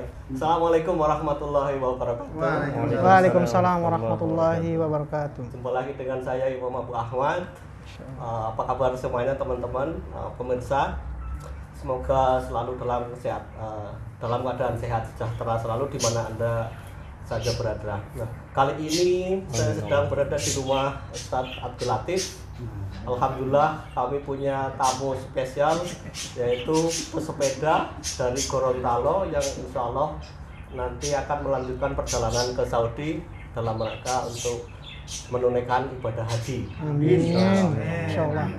Baik. Assalamualaikum warahmatullahi wabarakatuh. Waalaikumsalam warahmatullahi wabarakatuh. Jumpa lagi dengan saya Imam Abu Ahmad. Apa kabar semuanya teman-teman, pemirsa? Semoga selalu dalam keadaan sehat sejahtera selalu di mana Anda saja berada. Nah, kali ini saya sedang berada di rumah Ustadz Abdul Latif. Alhamdulillah kami punya tamu spesial yaitu pesepeda dari Gorontalo yang insya Allah nanti akan melanjutkan perjalanan ke Saudi dalam rangka untuk menunaikan ibadah haji. Amin. Insya Allah.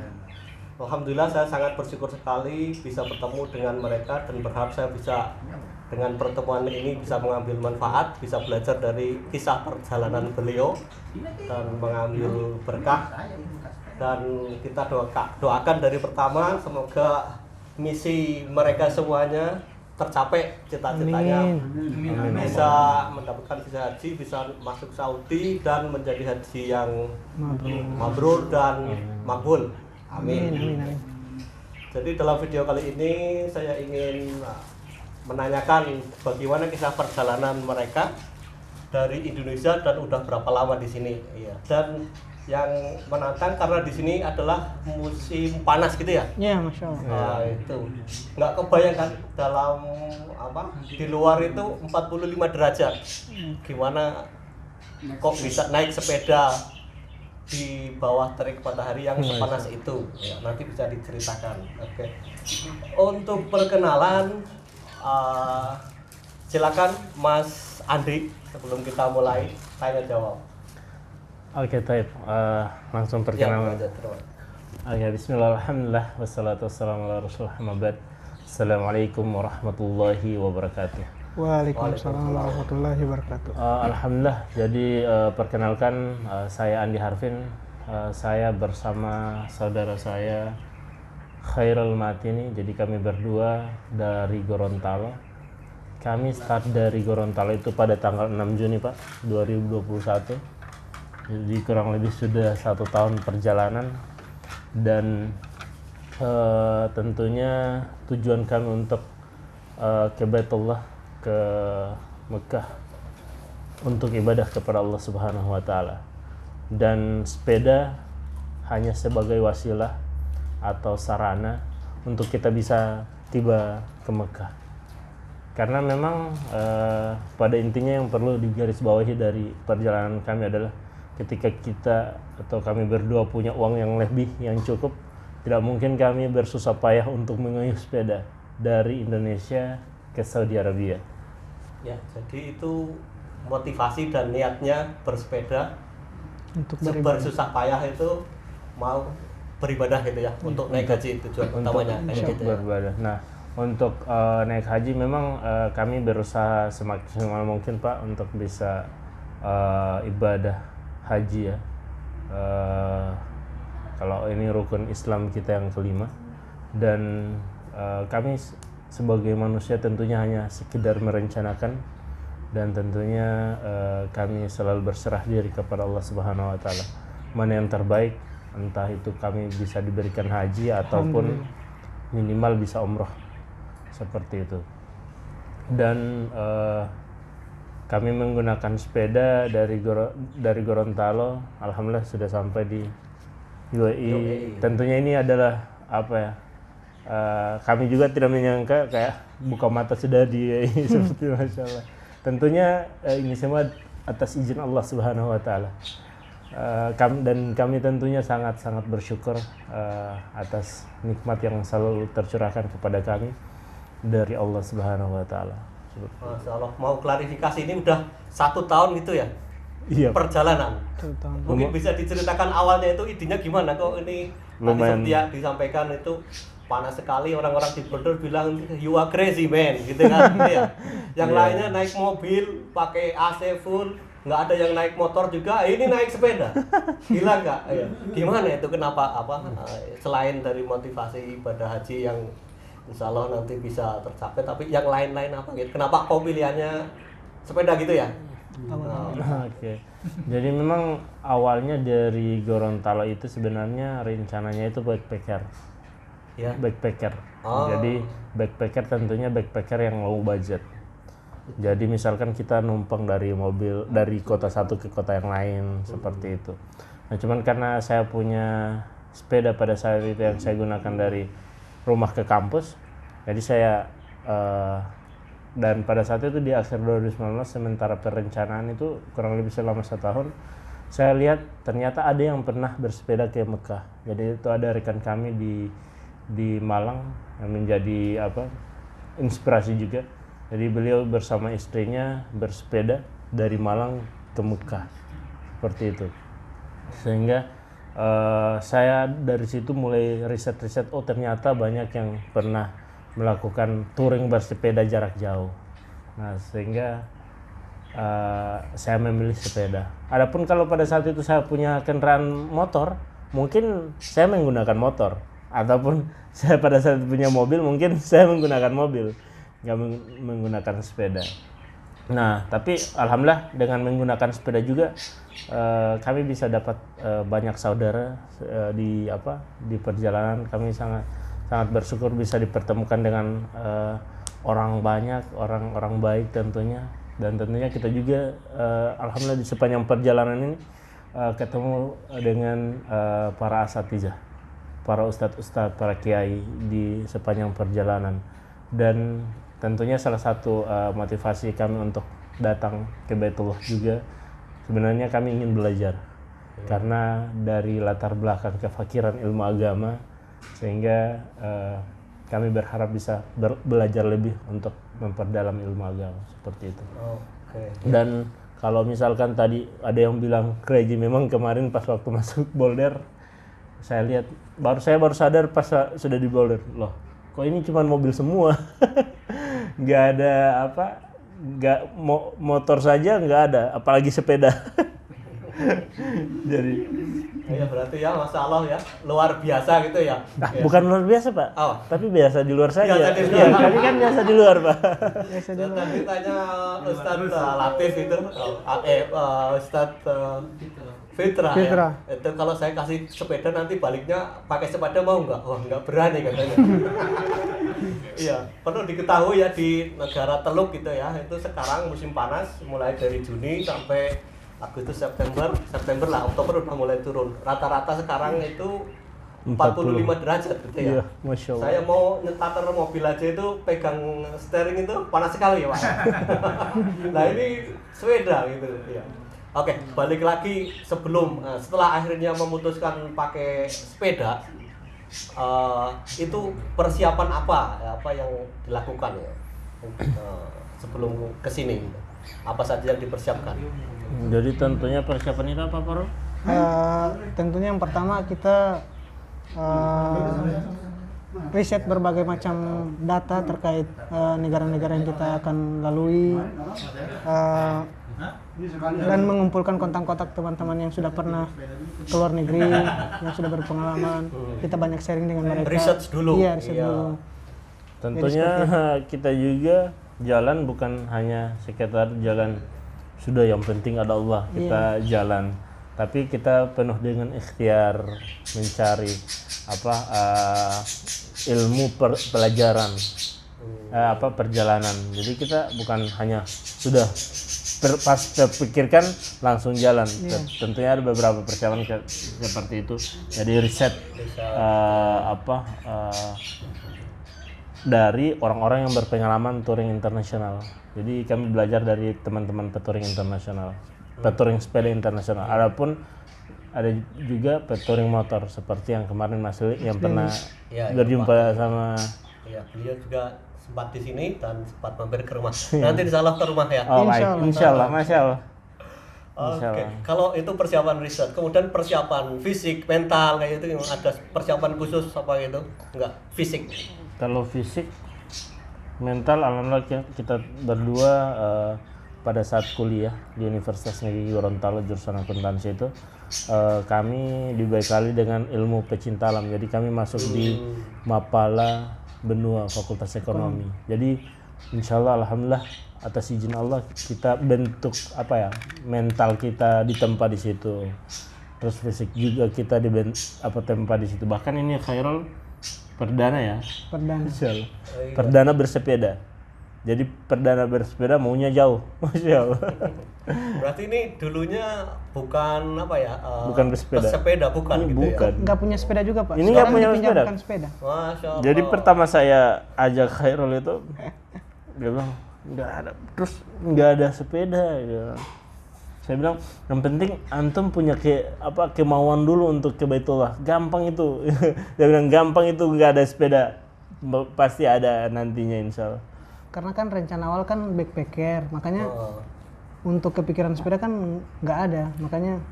Alhamdulillah saya sangat bersyukur sekali bisa bertemu dengan mereka dan berharap saya bisa dengan pertemuan ini bisa mengambil manfaat, bisa belajar dari kisah perjalanan beliau dan mengambil berkah. Dan kita doakan dari pertama semoga misi mereka semuanya tercapai, cita-citanya bisa mendapatkan visa haji, bisa masuk Saudi dan menjadi haji yang mabrur dan makbul. Amin. Jadi dalam video kali ini saya ingin menanyakan bagaimana kisah perjalanan mereka dari Indonesia dan udah berapa lama di sini. Iya. Dan yang menantang karena di sini adalah musim panas gitu ya. Ya, Masya Allah. Nah, itu nggak kebayangkan dalam di luar itu 45 derajat. Gimana kok bisa naik sepeda di bawah terik matahari yang sepanas itu? Ya, nanti bisa diceritakan. Oke. Untuk perkenalan, silakan Mas Andri sebelum kita mulai tanya jawab. Oke, taib. Langsung perkenalan. Oke, bismillah, alhamdulillah, wassalatu wassalamu ala rasulillah, mabad. Assalamualaikum warahmatullahi wabarakatuh. Waalaikumsalam warahmatullahi wabarakatuh. Alhamdulillah, jadi perkenalkan, saya Andi Harvin. Saya bersama saudara saya Khairul Matini. Jadi kami berdua dari Gorontalo. Kami start dari Gorontalo itu pada tanggal 6 Juni Pak 2021. Jadi kurang lebih sudah 1 tahun perjalanan dan tentunya tujuan kami untuk ke Baitullah, ke Mekah untuk ibadah kepada Allah Subhanahu wa taala. Dan sepeda hanya sebagai wasilah atau sarana untuk kita bisa tiba ke Mekah. Karena memang pada intinya yang perlu digarisbawahi dari perjalanan kami adalah ketika kita atau kami berdua punya uang yang lebih, yang cukup, tidak mungkin kami bersusah payah untuk mengayuh sepeda dari Indonesia ke Saudi Arabia. Ya, jadi itu motivasi dan niatnya bersepeda Untuk bersusah payah itu mau beribadah gitu ya, untuk naik haji tujuan utamanya kayak gitu ya. Beribadah. Nah, untuk naik haji memang kami berusaha semaksimal mungkin Pak untuk bisa ibadah haji ya. Kalau ini rukun Islam kita yang kelima, dan kami sebagai manusia tentunya hanya sekedar merencanakan, dan tentunya kami selalu berserah diri kepada Allah Subhanahu wa taala. Mana yang terbaik, entah itu kami bisa diberikan haji ataupun minimal bisa umroh, seperti itu. Dan kami menggunakan sepeda dari Gorontalo. Alhamdulillah sudah sampai di UAE. Tentunya ini adalah apa ya? Kami juga tidak menyangka kayak buka mata sudah di UAE seperti Masya Allah. Tentunya ini semua atas izin Allah Subhanahu wa taala. Kami tentunya sangat bersyukur atas nikmat yang selalu tercurahkan kepada kami dari Allah Subhanahu wa taala. Masya Allah, mau klarifikasi ini udah 1 tahun gitu ya? Iya. Perjalanan. 1 tahun. Mungkin bisa diceritakan awalnya itu idenya gimana kok ini Lumayan. tadi seperti disampaikan itu panas sekali, orang-orang di Bogor bilang you are crazy man gitu kan. Gitu ya. Yang lainnya naik mobil pakai AC full, nggak ada yang naik motor juga, ini naik sepeda. Gila nggak? Gimana itu, kenapa selain dari motivasi ibadah haji yang insya Allah nanti bisa tercapai, tapi yang lain-lain apa gitu? Kenapa kau pilihannya sepeda gitu ya? Oke. Jadi memang awalnya dari Gorontalo itu sebenarnya rencananya itu backpacker. Ya. Backpacker. Jadi backpacker tentunya backpacker yang low budget. Jadi misalkan kita numpang dari mobil dari kota satu ke kota yang lain seperti itu. Nah, cuman karena saya punya sepeda pada saat itu yang saya gunakan dari rumah ke kampus, jadi saya dan pada saat itu di akhir 2019 sementara perencanaan itu kurang lebih selama 1 tahun, saya lihat ternyata ada yang pernah bersepeda ke Mekah. Jadi itu ada rekan kami di Malang yang menjadi inspirasi juga. Jadi beliau bersama istrinya bersepeda dari Malang ke Mekah seperti itu. Sehingga saya dari situ mulai riset-riset, oh ternyata banyak yang pernah melakukan touring bersepeda jarak jauh. Nah, sehingga saya memilih sepeda. Adapun kalau pada saat itu saya punya kendaraan motor, mungkin saya menggunakan motor. Ataupun saya pada saat punya mobil, mungkin saya menggunakan mobil, nggak menggunakan sepeda. Nah, tapi alhamdulillah dengan menggunakan sepeda juga kami bisa dapat banyak saudara di perjalanan. Kami sangat bersyukur bisa dipertemukan dengan orang banyak, orang baik tentunya. Dan tentunya kita juga alhamdulillah di sepanjang perjalanan ini ketemu dengan para asatizah, para ustadz-ustadz, para kiai di sepanjang perjalanan. Dan tentunya salah satu motivasi kami untuk datang ke Baitullah juga sebenarnya kami ingin belajar. Karena dari latar belakang kefakiran ilmu agama, sehingga kami berharap bisa belajar lebih untuk memperdalam ilmu agama seperti itu. Dan kalau misalkan tadi ada yang bilang crazy, memang kemarin pas waktu masuk Boulder saya lihat, saya baru sadar pas sudah di Boulder, loh kok ini cuma mobil semua. Nggak ada motor saja nggak ada, apalagi sepeda. Jadi ya berarti ya Masya Allah ya, luar biasa gitu ya. Bukan luar biasa Pak, tapi biasa di luar saja. Biasa di luar. Iya, kami kan biasa di luar Pak. Biasa di luar. Tadi tanya Ustadz Latif itu, Ustadz Fitra. Fitra. Ya. Itu kalau saya kasih sepeda nanti baliknya pakai sepeda mau nggak? Wah nggak berani katanya. Iya, perlu diketahui ya di negara Teluk gitu ya, itu sekarang musim panas mulai dari Juni sampai Agustus, September lah, Oktober udah mulai turun. Rata-rata sekarang itu 45 derajat gitu ya. Iya, Masya Allah. Saya mau nyetater mobil aja itu pegang steering itu panas sekali ya Pak. Nah ini sepeda gitu ya. Oke, balik lagi setelah akhirnya memutuskan pakai sepeda, itu persiapan apa yang dilakukan ya sebelum kesini? Apa saja yang dipersiapkan? Jadi tentunya persiapan itu apa Pak Ron? Tentunya yang pertama kita riset berbagai macam data terkait negara-negara yang kita akan lalui, dan mengumpulkan kontak-kontak teman-teman yang sudah pernah ke luar negeri, yang sudah berpengalaman. Kita banyak sharing dengan mereka. Research dulu. Iya, riset dulu. Tentunya kita juga jalan bukan hanya sekedar jalan sudah yang penting ada Allah, kita jalan, tapi kita penuh dengan ikhtiar mencari ilmu pelajaran perjalanan. Jadi kita bukan hanya sudah pas terpikirkan langsung jalan. Tentunya ada beberapa persiapan seperti itu. Jadi riset dari orang-orang yang berpengalaman touring internasional. Jadi kami belajar dari teman-teman petouring internasional, petouring sepeda internasional. Adapun ada juga petouring motor seperti yang kemarin Mas Lili yang pernah berjumpa sama. Ya, beliau juga sempat di sini dan sempat mampir ke rumah. Nanti disalah ke rumah ya. Oh baik, Insyaallah, Masya Allah. Oke, kalau itu persiapan riset, kemudian persiapan fisik, mental kayak itu, ada persiapan khusus apa gitu? Enggak, fisik. Kalau fisik, mental, alhamdulillah kita berdua pada saat kuliah di Universitas Negeri Gorontalo jurusan akuntansi itu kami dibekali dengan ilmu pecinta alam. Jadi kami masuk di Mapala Benua Fakultas Ekonomi. Jadi insya Allah alhamdulillah atas izin Allah kita bentuk mental kita ditempa di situ. Terus fisik juga kita tempa di situ. Bahkan ini Khairul perdana ya. Perdana. Perdana bersepeda. Jadi perdana bersepeda maunya jauh, masya Allah. Berarti ini dulunya bukan apa ya? Bukan bersepeda. Pesepeda bukan gitu Bukan. Nggak punya sepeda juga Pak. Ini nggak Sekarang punya dipinjamkan sepeda. ya? Masya Allah. Jadi pertama saya ajak Khairul itu, dia bilang nggak ada, terus nggak ada sepeda. Gitu. Saya bilang yang penting antum punya kemauan dulu untuk ke Baitullah. Gampang itu. Dia bilang gampang itu, nggak ada sepeda, pasti ada nantinya insya Allah. Karena kan rencana awal kan backpacker, makanya untuk kepikiran sepeda kan nggak ada, makanya.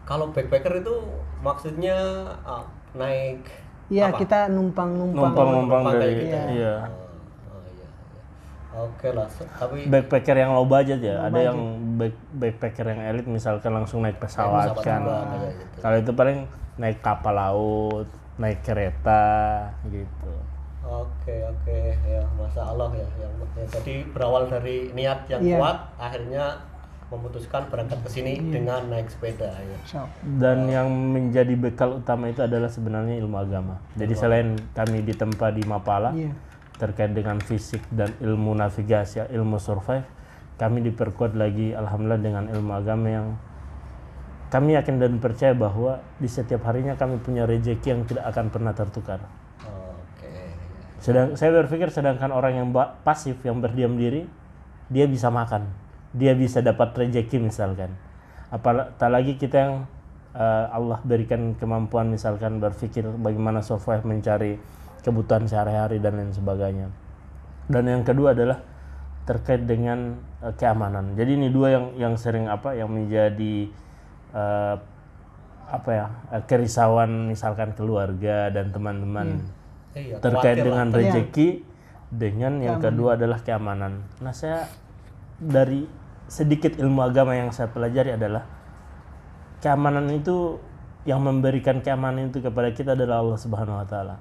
Kalau backpacker itu maksudnya naik. Iya, apa? kita numpang Numpang dari, kayak gitu. iya. Oh, iya. Oke lah, tapi Backpacker yang low budget ya, ada yang backpacker yang elit misalkan langsung naik pesawat pesawat kan. juga, kayak gitu. Kalau itu paling naik kapal laut, naik kereta gitu. Oke, ya Masya Allah ya. Jadi berawal dari niat yang Iya. kuat, akhirnya memutuskan berangkat ke sini dengan naik sepeda ya. So, Dan yang menjadi bekal utama itu adalah sebenarnya ilmu agama. Jadi selain kami ditempa di Mapala iya. terkait dengan fisik dan ilmu navigasi, ilmu survive, kami diperkuat lagi alhamdulillah dengan ilmu agama yang kami yakin dan percaya bahwa di setiap harinya kami punya rezeki yang tidak akan pernah tertukar. Oke. Saya berpikir sedangkan orang yang pasif, yang berdiam diri, dia bisa makan, dia bisa dapat rezeki misalkan. Apalagi kita yang Allah berikan kemampuan misalkan berpikir bagaimana survive, mencari kebutuhan sehari-hari dan lain sebagainya. Dan yang kedua adalah terkait dengan keamanan. Jadi ini dua yang sering yang menjadi kerisauan misalkan keluarga dan teman-teman. Iya, Terkait khawatir dengan lah. rezeki, dengan yang kedua adalah keamanan. Nah, saya dari sedikit ilmu agama yang saya pelajari adalah keamanan itu, yang memberikan keamanan itu kepada kita adalah Allah Subhanahu wa taala.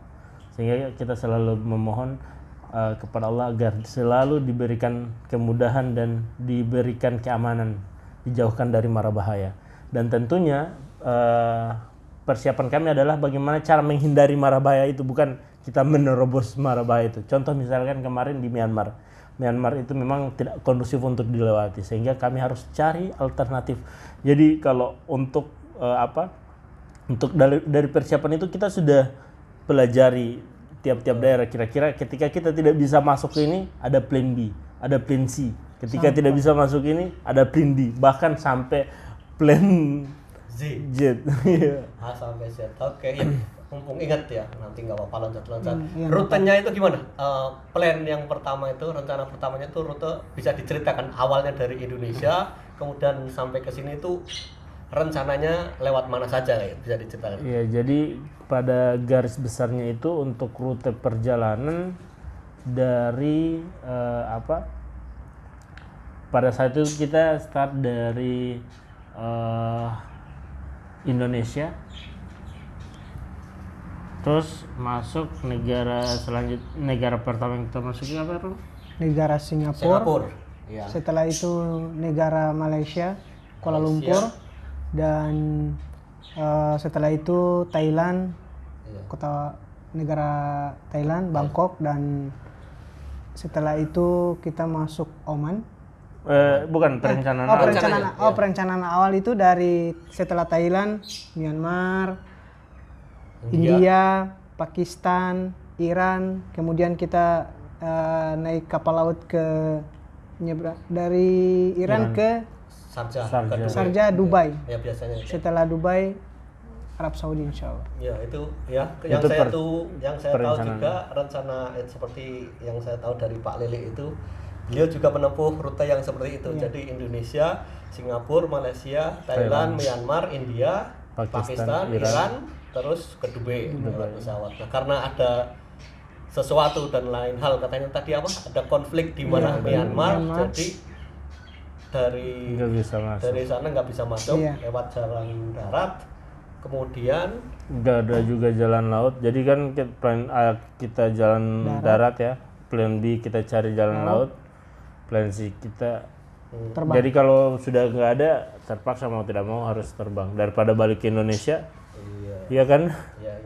Sehingga kita selalu memohon kepada Allah agar selalu diberikan kemudahan dan diberikan keamanan, dijauhkan dari mara bahaya. Dan tentunya persiapan kami adalah bagaimana cara menghindari mara bahaya itu, bukan kita menerobos mara bahaya itu. Contoh misalkan kemarin di Myanmar itu memang tidak kondusif untuk dilewati, sehingga kami harus cari alternatif. Jadi kalau untuk dari persiapan itu kita sudah pelajari tiap-tiap daerah, kira-kira ketika kita tidak bisa masuk ke ini ada plan B, ada plan C. Ketika tidak bisa masuk ini ada plan D, bahkan sampai plan Z. A sampai Z. Oke, ya. Mumpung ingat ya, nanti nggak apa-apa loncat-loncat. iya, Rutenya itu gimana? Plan yang pertama itu, rencana pertamanya itu rute bisa diceritakan awalnya dari Indonesia, kemudian sampai ke sini itu rencananya lewat mana saja ya? Bisa diceritakan? Iya, jadi pada garis besarnya itu untuk rute perjalanan dari pada saat itu kita start dari Indonesia, terus masuk negara negara pertama yang kita masuki apa Rom? Negara Singapura. Ya. Setelah itu negara Malaysia, Kuala Lumpur, dan setelah itu Thailand, negara Thailand, Bangkok, dan setelah itu kita masuk Oman. Bukan perencanaan. Perencanaan awal itu dari setelah Thailand, Myanmar, India, Pakistan, Iran, kemudian kita naik kapal laut dari Iran ke Sharjah, Dubai. Ya biasanya. Setelah Dubai, Arab Saudi insya Allah. Ya itu ya yang saya tahu juga rencana seperti yang saya tahu dari Pak Lili itu, beliau juga menempuh rute yang seperti itu. Jadi Indonesia, Singapura, Malaysia, Thailand, Myanmar, India, Pakistan, Iran, terus ke Dubai dengan pesawat. Nah, karena ada sesuatu dan lain hal, katanya tadi ada konflik di mana Myanmar, jadi dari sana nggak bisa masuk lewat jalan darat, kemudian nggak ada juga jalan laut. Jadi kan plan A kita jalan darat ya, plan B kita cari jalan laut, plan C kita terbang. Jadi kalau sudah nggak ada, terpaksa mau tidak mau harus terbang daripada balik ke Indonesia. Iya kan? Iya.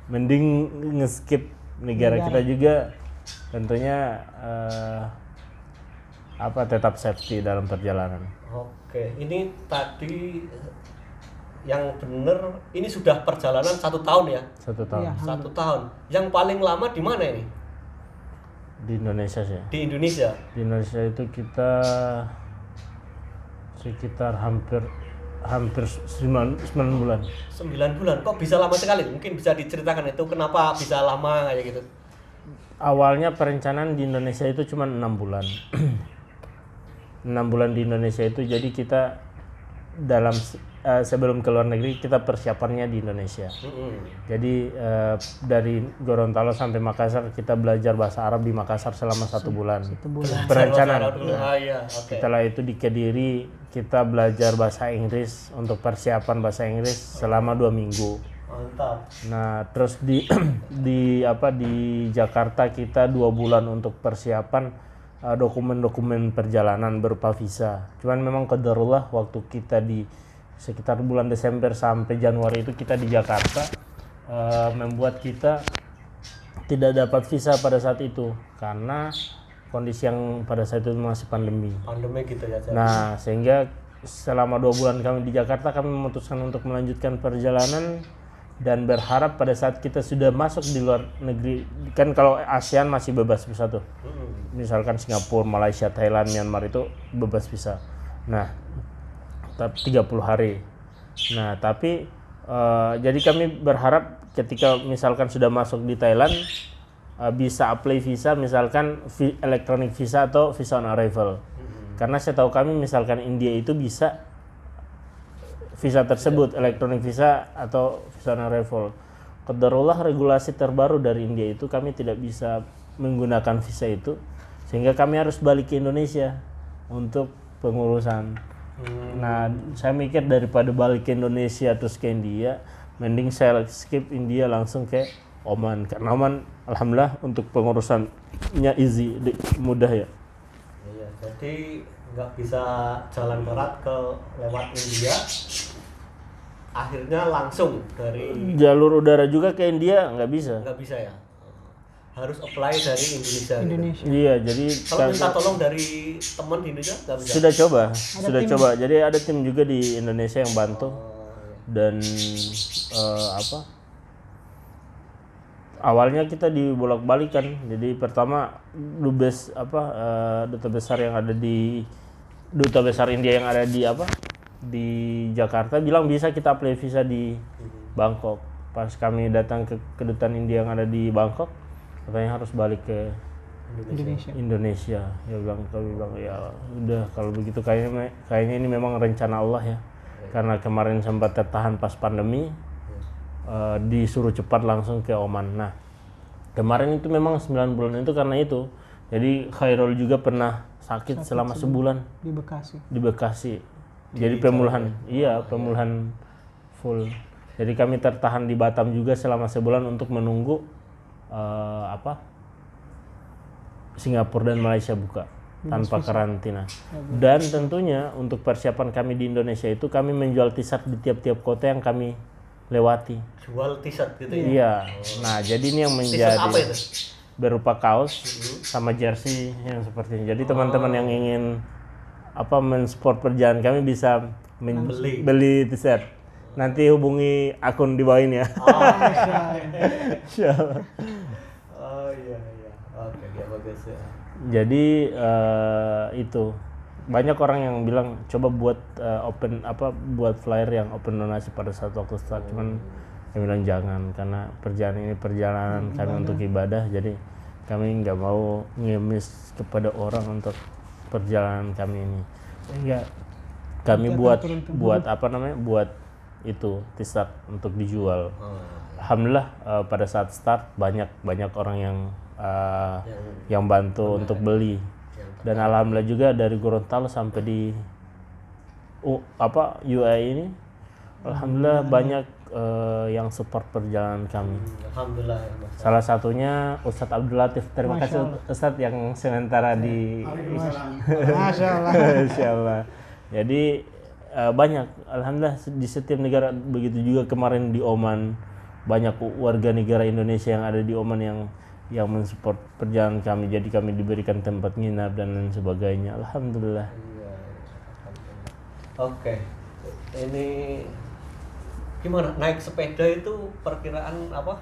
Mending nge-skip negara kita juga, tentunya tetap safety dalam perjalanan. Oke, ini tadi yang benar ini sudah perjalanan 1 tahun ya? 1 tahun. Iya. 1 tahun. Yang paling lama di mana ini? Di Indonesia sih. Di Indonesia. Di Indonesia itu kita sekitar hampir 9 bulan. 9 bulan. Kok bisa lama sekali? Mungkin bisa diceritakan itu kenapa bisa lama kayak gitu? Awalnya perencanaan di Indonesia itu cuma 6 bulan. 6 bulan di Indonesia itu, jadi kita dalam sebelum ke luar negeri kita persiapannya di Indonesia. Jadi dari Gorontalo sampai Makassar kita belajar bahasa Arab di Makassar selama 1 bulan. Perencanaan. Setelah itu di Kediri kita belajar bahasa Inggris untuk persiapan bahasa Inggris selama 2 minggu. Mantap. Nah, terus di Jakarta kita 2 bulan untuk persiapan dokumen-dokumen perjalanan berupa visa. Cuman memang qadarullah waktu kita di sekitar bulan Desember sampai Januari itu kita di Jakarta membuat kita tidak dapat visa pada saat itu karena kondisi yang pada saat itu masih pandemi. Pandemi gitu ya. Nah, sehingga selama 2 bulan kami di Jakarta kami memutuskan untuk melanjutkan perjalanan dan berharap pada saat kita sudah masuk di luar negeri, kan kalau ASEAN masih bebas visa tuh. Misalkan Singapura, Malaysia, Thailand, Myanmar itu bebas visa. Nah, 30 hari. Nah, tapi jadi kami berharap ketika misalkan sudah masuk di Thailand bisa apply visa, misalkan electronic visa atau visa on arrival. Karena saya tahu kami misalkan India itu bisa visa tersebut, electronic visa atau visa on arrival. Qadarullah regulasi terbaru dari India itu kami tidak bisa menggunakan visa itu, sehingga kami harus balik ke Indonesia untuk pengurusan. Nah, saya mikir daripada balik ke Indonesia terus ke India, mending saya skip India langsung ke Oman. Karena Oman alhamdulillah untuk pengurusannya easy, mudah ya. Iya, jadi nggak bisa jalan darat ke lewat India, akhirnya langsung dari jalur udara juga ke India nggak bisa ya, harus apply dari Indonesia. Iya, jadi kalau minta tolong dari teman di Indonesia nggak bisa. sudah coba jadi ada tim juga di Indonesia yang bantu. Dan awalnya kita dibolak-balik kan. Jadi pertama duta besar India yang ada di Jakarta bilang bisa kita apply visa di Bangkok. Pas kami datang ke kedutaan India yang ada di Bangkok, katanya harus balik ke Indonesia. Kami bilang ya udah kalau begitu kayaknya ini memang rencana Allah ya. Karena kemarin sempat tertahan pas pandemi, disuruh cepat langsung ke Oman. Nah, kemarin itu memang 9 bulan itu karena itu. Jadi Khairul juga pernah sakit selama sebulan di Bekasi. Jadi pemulihan full. Jadi kami tertahan di Batam juga selama sebulan untuk menunggu Singapura dan Malaysia buka tanpa karantina. Dan tentunya untuk persiapan kami di Indonesia itu kami menjual t-shirt di tiap-tiap kota yang kami lewati. Jual t-shirt gitu ya? Iya. Nah, jadi ini yang menjadi t-shirt apa itu? Berupa kaos sama jersey yang seperti ini. Jadi teman-teman yang ingin mensupport perjalanan kami bisa beli t-shirt. Nanti hubungi akun di bawah ini ya. Insyaallah. Oh iya. Oke, ya bagus ya. Jadi itu banyak orang yang bilang coba buat buat flyer yang open donasi pada saat waktu start. Cuman kami bilang jangan, karena perjalanan kami untuk ibadah, jadi kami nggak mau ngemis kepada orang untuk perjalanan kami ini. Sehingga kami buat itu t-shirt untuk dijual. Alhamdulillah pada saat start banyak orang yang bantu untuk beli. Dan alhamdulillah juga dari Gorontalo sampai di UAE ini, alhamdulillah banyak yang support perjalanan kami. Alhamdulillah. Salah satunya Ustadz Abdul Latif. Terima kasih Ustadz yang sementara di Masya Allah. Jadi banyak, alhamdulillah di setiap negara begitu juga. Kemarin di Oman banyak warga negara Indonesia yang ada di Oman yang yang mensupport perjalanan kami, jadi kami diberikan tempat nginap dan lain sebagainya. Alhamdulillah. Iya, oke. Ini gimana naik sepeda itu perkiraan apa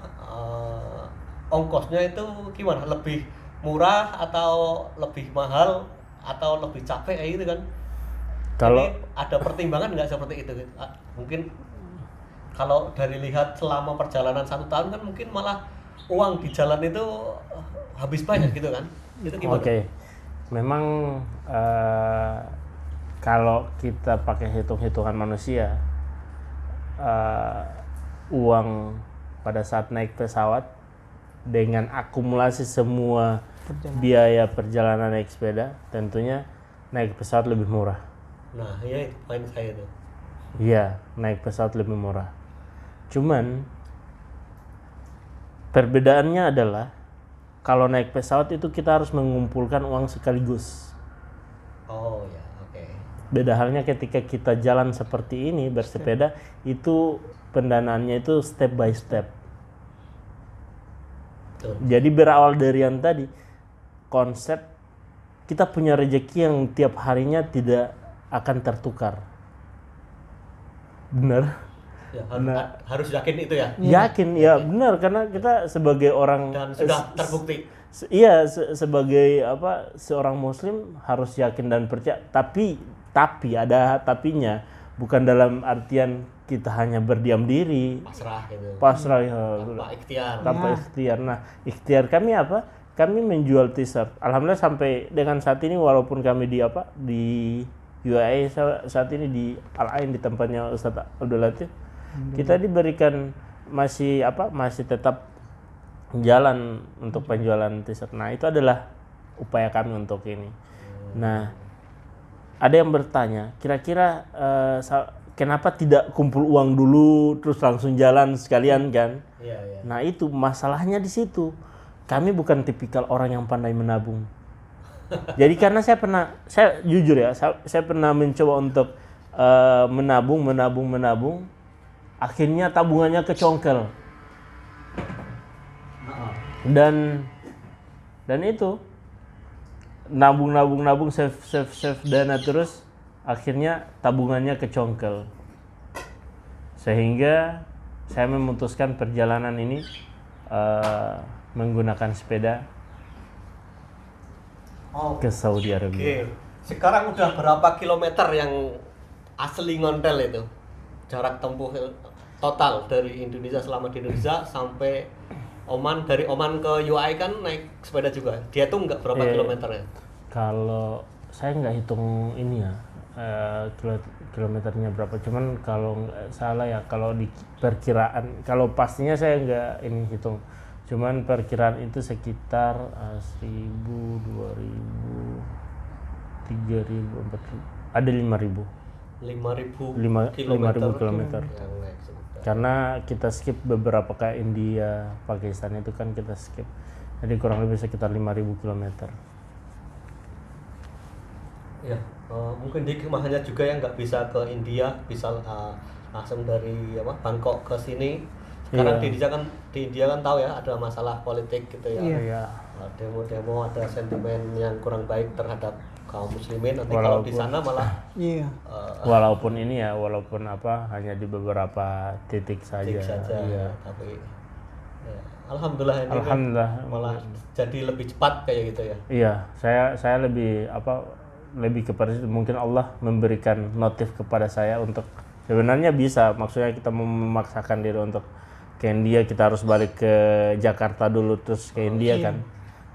ongkosnya itu gimana? Lebih murah atau lebih mahal atau lebih capek kayak gitu kan? Kalau Jadi ada pertimbangan nggak seperti itu? Mungkin kalau dari lihat selama perjalanan 1 tahun kan mungkin malah uang di jalan itu habis banyak gitu kan? Itu gimana? Oke. Memang kalau kita pakai hitung-hitungan manusia, uang pada saat naik pesawat dengan akumulasi semua biaya perjalanan naik sepeda, tentunya naik pesawat lebih murah. Nah, ya itu poin saya tuh. Iya, naik pesawat lebih murah. Cuman perbedaannya adalah kalau naik pesawat itu kita harus mengumpulkan uang sekaligus. Oh ya, oke. Beda halnya ketika kita jalan seperti ini bersepeda, itu pendanaannya itu step by step. Betul. Jadi berawal dari yang tadi, konsep kita punya rezeki yang tiap harinya tidak akan tertukar. Benar? Ya, harus yakin itu ya. Yakin, ya benar, karena kita sebagai orang Dan sudah terbukti. Iya, sebagai seorang muslim harus yakin dan percaya. Tapi ada tapinya, bukan dalam artian kita hanya berdiam diri, Pasrah gitu. pasrah ya, Tanpa ikhtiar. tanpa ikhtiar. Nah, ikhtiar kami apa? Kami menjual t-shirt. Alhamdulillah sampai dengan saat ini, walaupun kami di UAE saat ini di Al Ain, di tempatnya Ustadz Abdul Latif, kita diberikan masih tetap jalan untuk penjualan t-shirt. Nah, itu adalah upaya kami untuk ini. Nah, ada yang bertanya, kira-kira kenapa tidak kumpul uang dulu terus langsung jalan sekalian kan? Iya, iya. Nah, itu masalahnya di situ. Kami bukan tipikal orang yang pandai menabung. Jadi karena saya jujur ya, saya pernah mencoba untuk menabung, akhirnya tabungannya kecongkel. Dan itu nabung, save dana terus, akhirnya tabungannya kecongkel. Sehingga saya memutuskan perjalanan ini menggunakan sepeda ke Saudi Arabia. Oke. Sekarang udah berapa kilometer yang asli ngontel itu? Jarak tempuh total dari Indonesia, selama di Indonesia sampai Oman, dari Oman ke UAE kan naik sepeda juga. Dia tuh nggak berapa kilometer ya? Kalau saya nggak hitung ini ya, kilometernya berapa. Cuman kalau nggak salah ya, kalau di perkiraan, kalau pastinya saya nggak ini hitung. Cuman perkiraan itu sekitar 1.000, 2.000, 3.000, 4.000, ada 5.000. 5.000 kilometer. Yang naik sepeda. Karena kita skip beberapa kayak India, Pakistan itu kan kita skip. Jadi kurang lebih sekitar 5.000 kilometer. Ya, mungkin hikmahnya juga yang nggak bisa ke India, bisa langsung dari Bangkok ke sini. Sekarang di India kan tahu ya, ada masalah politik gitu ya. Iya. Demo-demo, ada sentimen yang kurang baik terhadap kaum muslimin. Nanti kalau di sana malah Walaupun hanya di beberapa titik saja. Iya. Tapi ya, alhamdulillah ini Alhamdulillah. malah jadi lebih cepat kayak gitu ya. Iya, saya lebih kepada itu. Mungkin Allah memberikan notif kepada saya untuk, sebenarnya bisa, maksudnya kita memaksakan diri untuk ke India, kita harus balik ke Jakarta dulu terus ke India kan.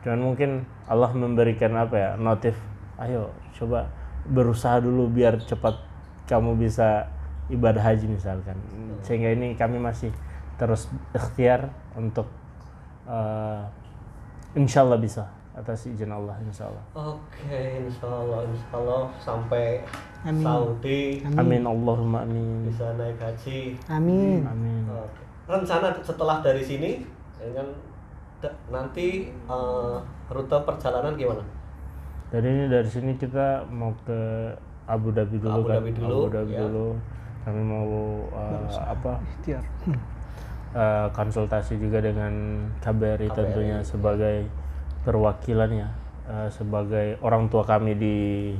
Cuman mungkin Allah memberikan notif, ayo coba berusaha dulu biar cepat kamu bisa ibadah haji misalkan. Sehingga ini kami masih terus ikhtiar untuk insyaallah bisa atas izin Allah, insyaallah. Oke, insyaallah sampai Saudi. Amin, Allahumma amin. Bisa naik haji. Amin. Amin. Oke. Rencana setelah dari sini kan nanti rute perjalanan gimana? Dari sini kita mau ke Abu Dhabi dulu. Abu Dhabi dulu, Abu Dhabi ya. dulu. Kami mau Ikhtiar. konsultasi juga dengan KBRI tentunya sebagai perwakilannya, sebagai orang tua kami di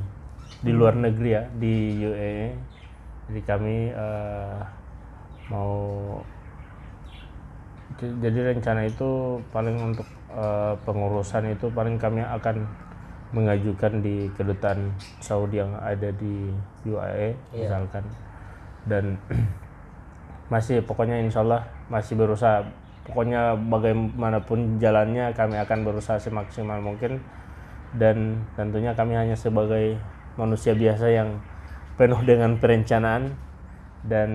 luar negeri ya, di UAE. Jadi kami mau, jadi rencana itu paling untuk pengurusan itu paling kami akan mengajukan di kedutaan Saudi yang ada di UAE misalkan, dan masih pokoknya insya Allah masih berusaha, pokoknya bagaimanapun jalannya kami akan berusaha semaksimal mungkin, dan tentunya kami hanya sebagai manusia biasa yang penuh dengan perencanaan, dan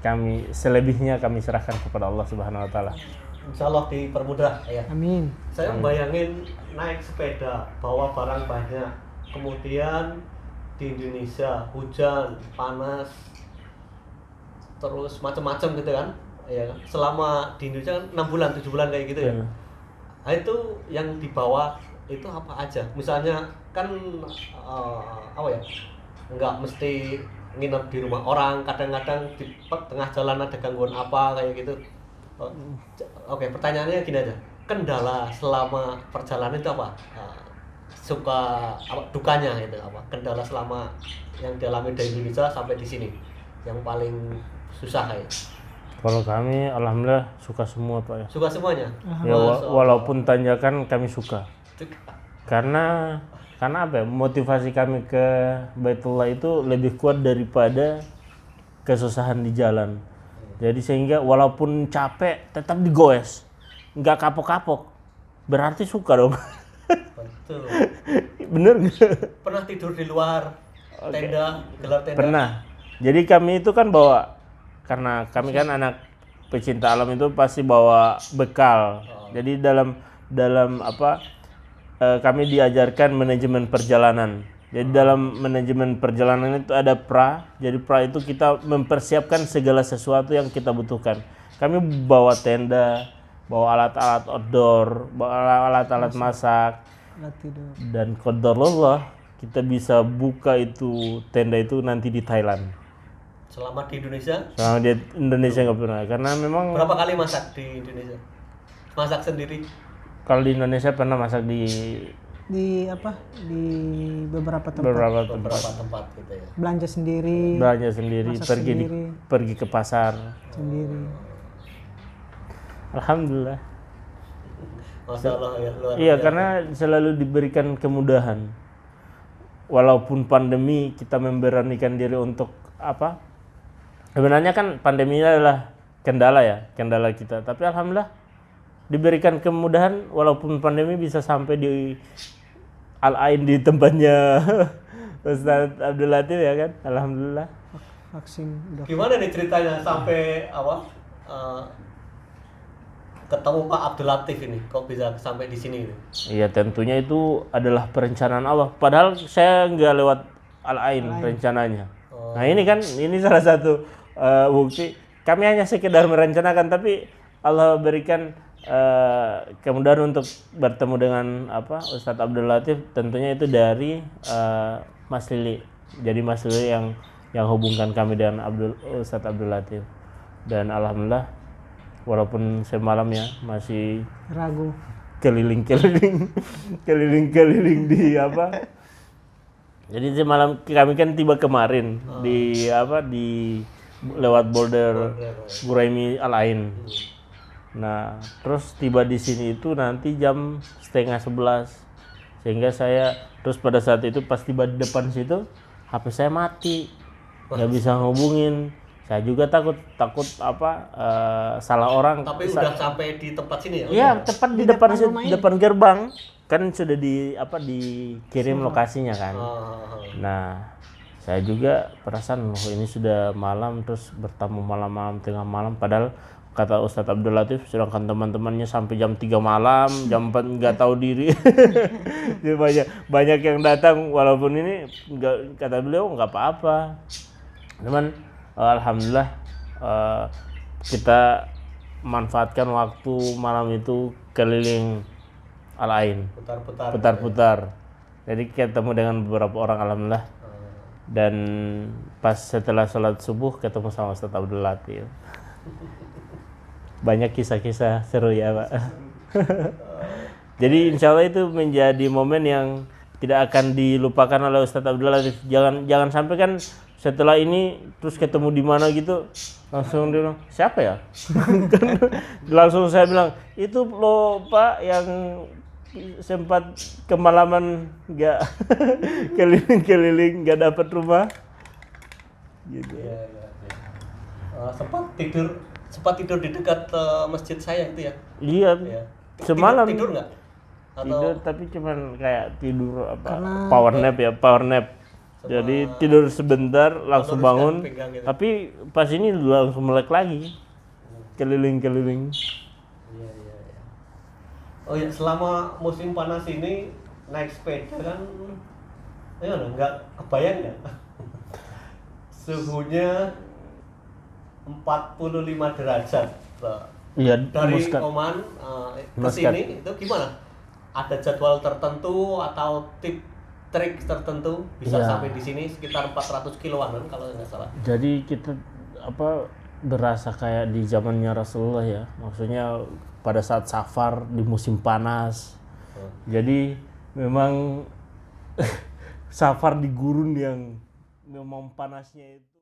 kami selebihnya kami serahkan kepada Allah Subhanahu wa taala. Insya Allah dipermudah ya. Amin. Saya bayangin naik sepeda, bawa barang banyak, kemudian di Indonesia hujan, panas, terus macam-macam gitu kan, ya kan? Selama di Indonesia kan 6 bulan, 7 bulan kayak gitu ya. Nah, itu yang dibawa itu apa aja? Misalnya kan apa ya? Nggak mesti nginep di rumah orang, kadang-kadang di tengah jalan ada gangguan apa kayak gitu. Oke, pertanyaannya gini aja. Kendala selama perjalanan itu apa? Suka apa, dukanya itu apa? Kendala selama yang dialami dari Indonesia sampai di sini yang paling susah kayak. Kalau kami alhamdulillah suka semua Pak ya. Suka semuanya. Ya walaupun tanjakan kami suka. Karena apa ya? Motivasi kami ke Baitullah itu lebih kuat daripada kesusahan di jalan. Jadi sehingga walaupun capek tetap digoes, nggak kapok-kapok, berarti suka dong. Betul. Bener nggak? Pernah tidur di luar tenda, gelar tenda? Pernah. Jadi kami itu kan bawa, karena kami kan anak pecinta alam itu pasti bawa bekal. Jadi dalam apa? Kami diajarkan manajemen perjalanan. Jadi dalam manajemen perjalanan itu ada pra. Jadi pra itu kita mempersiapkan segala sesuatu yang kita butuhkan. Kami bawa tenda, bawa alat-alat outdoor, bawa alat-alat masak. Dan qadarullah kita bisa buka itu tenda itu nanti di Thailand. Selama di Indonesia? Selama di Indonesia nggak pernah. Karena memang berapa kali masak di Indonesia? Masak sendiri? Kalau di Indonesia pernah masak di beberapa tempat. Beberapa tempat gitu ya. Belanja sendiri, pergi ke pasar sendiri. Alhamdulillah. Masya Allah ya, luar Iya, biasa. karena selalu diberikan kemudahan. Walaupun pandemi kita memberanikan diri untuk apa? Sebenarnya kan pandemi ini adalah kendala kita. Tapi alhamdulillah diberikan kemudahan, walaupun pandemi bisa sampai di Al-Ain di tempatnya Ustadz Abdul Latif ya kan, alhamdulillah. Vaksin udah. Gimana nih ceritanya sampai apa? Ketemu Pak Abdul Latif ini, kok bisa sampai di sini? Iya, tentunya itu adalah perencanaan Allah. Padahal saya nggak lewat Al-Ain rencananya. Nah ini kan, ini salah satu bukti. Kami hanya sekedar merencanakan, tapi Allah berikan kemudahan untuk bertemu dengan Ustadz Abdul Latif, tentunya itu dari Mas Lili. Jadi Mas Lili yang hubungkan kami dengan Ustadz Abdul Latif. Dan alhamdulillah walaupun semalam ya masih ragu, keliling di apa. Jadi semalam kami kan tiba kemarin di lewat border Buraimi Al-Ain. Nah, terus tiba di sini itu nanti jam 10:30, sehingga saya terus pada saat itu pas tiba di depan situ HP saya mati, nggak bisa ngehubungin. Saya juga takut salah orang. Tapi udah sampai di tempat sini ya? Iya, tepat di depan gerbang kan sudah dikirim lokasinya kan. Nah, saya juga perasaan loh ini sudah malam, terus bertamu malam-malam tengah malam, padahal kata Ustadz Abdul Latif, sedangkan teman-temannya sampai jam 3 malam, jam 4 nggak tahu diri. banyak yang datang, walaupun ini kata beliau nggak apa-apa. Cuman alhamdulillah kita manfaatkan waktu malam itu keliling Al-Ain, putar-putar. Jadi ketemu dengan beberapa orang alhamdulillah. Dan pas setelah sholat subuh ketemu sama Ustadz Abdul Latif. banyak kisah-kisah seru ya Pak. Jadi insya Allah itu menjadi momen yang tidak akan dilupakan oleh Ustadz Abdul Latif. Jangan sampai kan setelah ini terus ketemu di mana gitu langsung dia bilang siapa ya? Kan langsung saya bilang itu loh Pak yang sempat kemalaman nggak keliling-keliling nggak dapat rumah gitu. Iya, iya, iya. Sempat tidur di dekat masjid saya itu ya. Iya, Iya. semalam Tidur nggak? tidur tapi cuman kayak tidur apa Karena- power nap. Jadi tidur sebentar langsung meluruskan bangun, pinggang gitu. tapi pas ini langsung melek lagi keliling-keliling. Iya, iya, iya. Oh ya, selama musim panas ini naik sepeda kan, ya nggak kebayang ya. Suhunya 45 derajat. Iya, Dari Muscat. Oman ke Muscat. sini itu gimana? Ada jadwal tertentu atau trik tertentu bisa Iya. sampai di sini sekitar 400 kiloan kan kalau nggak salah. Jadi kita berasa kayak di zamannya Rasulullah ya, maksudnya pada saat safar di musim panas. Jadi memang safar di gurun yang memang panasnya itu